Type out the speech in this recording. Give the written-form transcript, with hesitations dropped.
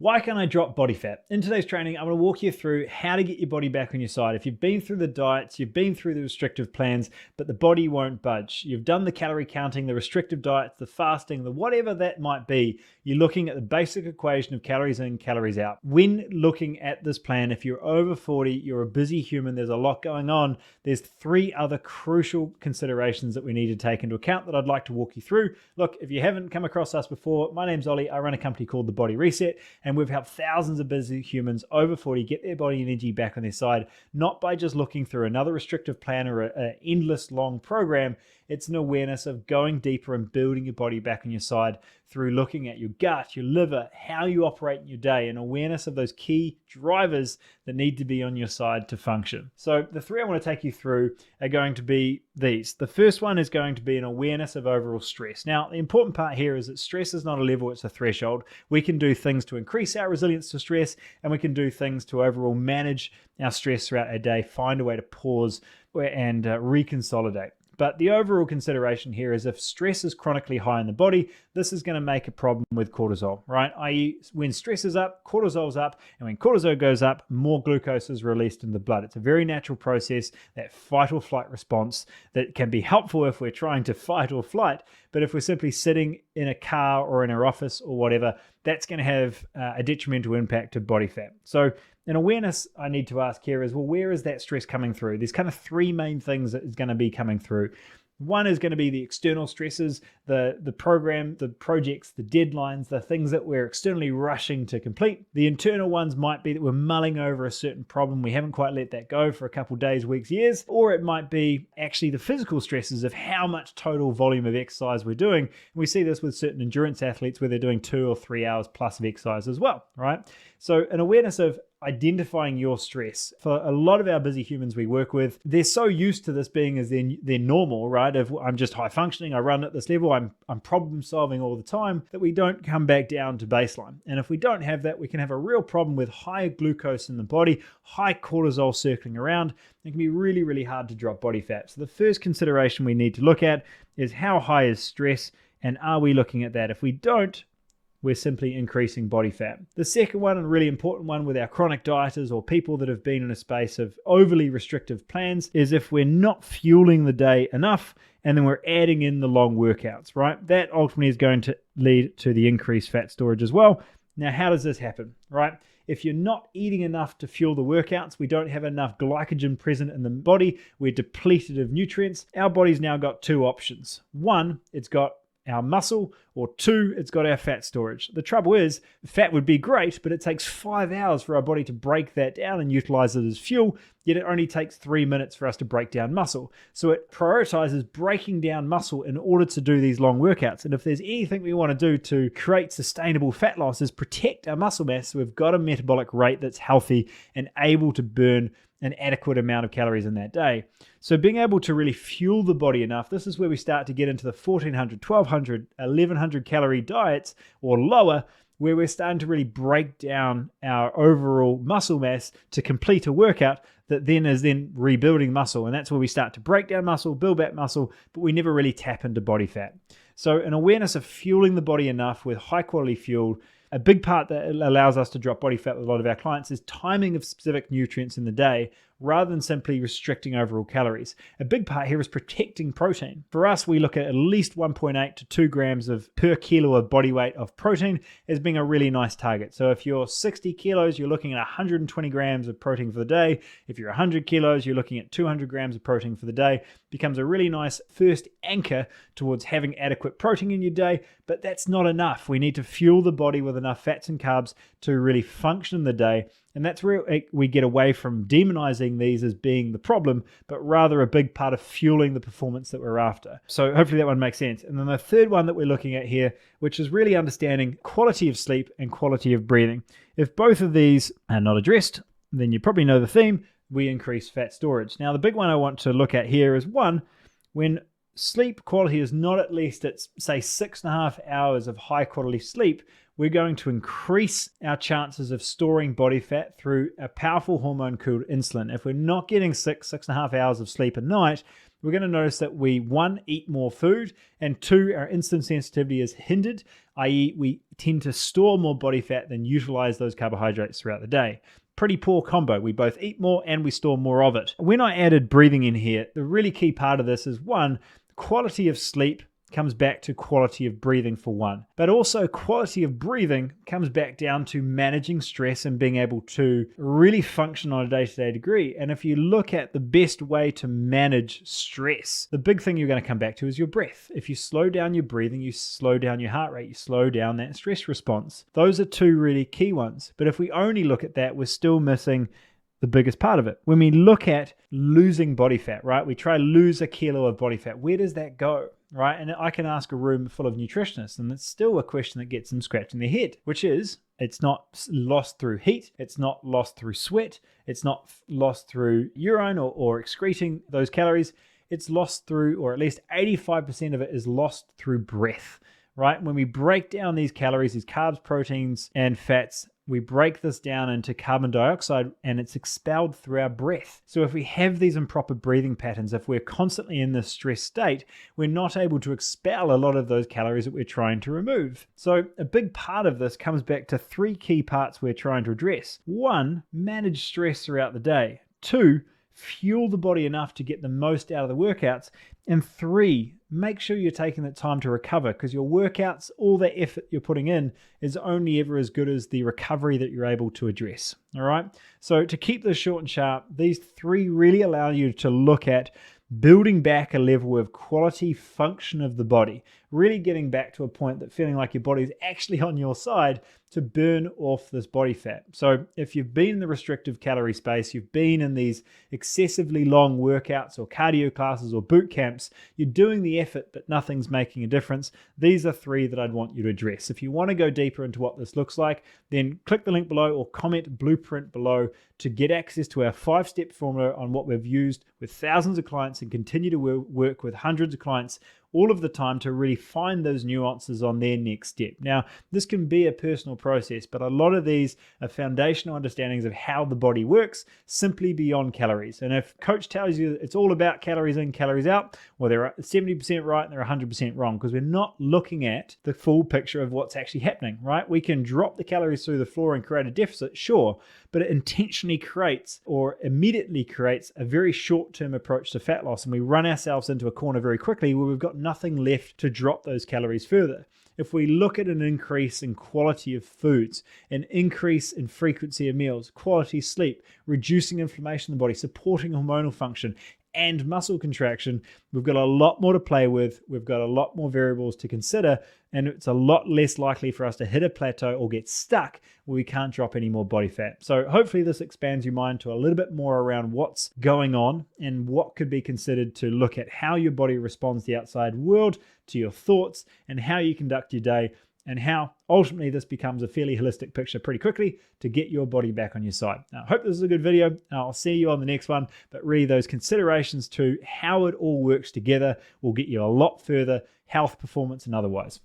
Why can't I drop body fat? In today's training, I'm going to walk you through how to get your body back on your side. If you've been through the diets, you've been through the restrictive plans, but the body won't budge. You've done the calorie counting, the restrictive diets, the fasting, the whatever that might be. You're looking at the basic equation of calories in, calories out. When looking at this plan, if you're over 40, you're a busy human, there's a lot going on, there's 3 other crucial considerations that we need to take into account that I'd like to walk you through. Look, if you haven't come across us before, my name's Ollie. I run a company called The Body Reset, and we've helped thousands of busy humans over 40 get their body energy back on their side, not by just looking through another restrictive plan or an endless long program. It's an awareness of going deeper and building your body back on your side through looking at your gut, your liver, how you operate in your day, and awareness of those key drivers that need to be on your side to function. So the 3 I want to take you through are going to be these. The first one is going to be an awareness of overall stress. Now, the important part here is that stress is not a level, it's a threshold. We can do things to increase our resilience to stress, and we can do things to overall manage our stress throughout our day, find a way to pause and reconsolidate. But the overall consideration here is if stress is chronically high in the body, this is going to make a problem with cortisol, right? i.e. when stress is up, cortisol's up, and when cortisol goes up, more glucose is released in the blood. It's a very natural process, that fight or flight response that can be helpful if we're trying to fight or flight, but if we're simply sitting in a car or in our office or whatever, that's going to have a detrimental impact to body fat. So an awareness I need to ask here is, well, where is that stress coming through? There's kind of 3 main things that is going to be coming through. One is going to be the external stresses, the program, the projects, the deadlines, the things that we're externally rushing to complete. The internal ones might be that we're mulling over a certain problem. We haven't quite let that go for a couple of days, weeks, years. Or it might be actually the physical stresses of how much total volume of exercise we're doing. And we see this with certain endurance athletes where they're doing 2 or 3 hours plus of exercise as well, right? So an awareness of identifying your stress. For a lot of our busy humans we work with, they're so used to this being as their normal, right? If I'm just high functioning, I run at this level, I'm problem solving all the time, that we don't come back down to baseline. And if we don't have that, we can have a real problem with high glucose in the body, high cortisol circling around. It can be really, really hard to drop body fat. So the first consideration we need to look at is how high is stress, and are we looking at that? If we don't, we're simply increasing body fat. The second one, and really important one with our chronic dieters or people that have been in a space of overly restrictive plans, is if we're not fueling the day enough and then we're adding in the long workouts, right? That ultimately is going to lead to the increased fat storage as well. Now, how does this happen, right? If you're not eating enough to fuel the workouts, we don't have enough glycogen present in the body, we're depleted of nutrients, our body's now got 2 options. 1, it's got our muscle, or 2, it's got our fat storage. The trouble is, fat would be great, but it takes 5 hours for our body to break that down and utilize it as fuel, yet it only takes 3 minutes for us to break down muscle. So it prioritizes breaking down muscle in order to do these long workouts. And if there's anything we want to do to create sustainable fat loss is protect our muscle mass, so we've got a metabolic rate that's healthy and able to burn an adequate amount of calories in that day. So being able to really fuel the body enough, this is where we start to get into the 1400, 1200, 1100 calorie diets or lower, where we're starting to really break down our overall muscle mass to complete a workout that then is rebuilding muscle. And that's where we start to break down muscle, build back muscle, but we never really tap into body fat. So an awareness of fueling the body enough with high quality fuel. A big part that allows us to drop body fat with a lot of our clients is timing of specific nutrients in the day rather than simply restricting overall calories. A big part here is protecting protein. For us, we look at least 1.8 to 2 grams of per kilo of body weight of protein as being a really nice target. So if you're 60 kilos, you're looking at 120 grams of protein for the day. If you're 100 kilos, you're looking at 200 grams of protein for the day. Becomes a really nice first anchor towards having adequate protein in your day, but that's not enough. We need to fuel the body with enough fats and carbs to really function in the day. And that's where we get away from demonizing these as being the problem, but rather a big part of fueling the performance that we're after. So hopefully that one makes sense. And then the third one that we're looking at here, which is really understanding quality of sleep and quality of breathing. If both of these are not addressed, then you probably know the theme, we increase fat storage. Now, the big one I want to look at here is 1, when sleep quality is not at least at, say, 6.5 hours of high quality sleep, we're going to increase our chances of storing body fat through a powerful hormone called insulin. If we're not getting 6.5 hours of sleep a night, we're going to notice that we, one, eat more food, and two, our insulin sensitivity is hindered, i.e. we tend to store more body fat than utilize those carbohydrates throughout the day. Pretty poor combo. We both eat more and we store more of it. When I added breathing in here, the really key part of this is, one, quality of sleep comes back to quality of breathing for one. But also quality of breathing comes back down to managing stress and being able to really function on a day-to-day degree. And if you look at the best way to manage stress, the big thing you're going to come back to is your breath. If you slow down your breathing, you slow down your heart rate, you slow down that stress response. Those are two really key ones. But if we only look at that, we're still missing the biggest part of it. When we look at losing body fat, right? We try to lose a kilo of body fat. Where does that go? Right? And I can ask a room full of nutritionists, and it's still a question that gets them scratching their head, which is, it's not lost through heat, it's not lost through sweat, it's not lost through urine or excreting those calories. It's lost through, or at least 85% of it is lost through breath, right? When we break down these calories, these carbs, proteins, and fats, we break this down into carbon dioxide and it's expelled through our breath. So if we have these improper breathing patterns, if we're constantly in this stress state, we're not able to expel a lot of those calories that we're trying to remove. So a big part of this comes back to three key parts we're trying to address. One, manage stress throughout the day. Two, fuel the body enough to get the most out of the workouts. And three, make sure you're taking that time to recover, because your workouts, all the effort you're putting in is only ever as good as the recovery that you're able to address. All right. So to keep this short and sharp, these three really allow you to look at building back a level of quality function of the body, really getting back to a point that feeling like your body is actually on your side to burn off this body fat. So if you've been in the restrictive calorie space, you've been in these excessively long workouts or cardio classes or boot camps, you're doing the effort, but nothing's making a difference. These are three that I'd want you to address. If you want to go deeper into what this looks like, then click the link below or comment blueprint below to get access to our 5-step formula on what we've used with thousands of clients and continue to work with hundreds of clients all of the time to really find those nuances on their next step. Now, this can be a personal process, but a lot of these are foundational understandings of how the body works simply beyond calories. And if coach tells you it's all about calories in, calories out, well, they're 70% right and they're 100% wrong, because we're not looking at the full picture of what's actually happening, right? We can drop the calories through the floor and create a deficit, sure, but it intentionally creates or immediately creates a very short-term approach to fat loss, and we run ourselves into a corner very quickly where we've got nothing left to drop those calories further. If we look at an increase in quality of foods, an increase in frequency of meals, quality sleep, reducing inflammation in the body, supporting hormonal function, and muscle contraction, we've got a lot more to play with. We've got a lot more variables to consider, and it's a lot less likely for us to hit a plateau or get stuck where we can't drop any more body fat. So hopefully this expands your mind to a little bit more around what's going on and what could be considered to look at how your body responds to the outside world, to your thoughts, and how you conduct your day, and how ultimately this becomes a fairly holistic picture pretty quickly to get your body back on your side. Now, I hope this is a good video. I'll see you on the next one, but really those considerations to how it all works together will get you a lot further, health, performance, and otherwise.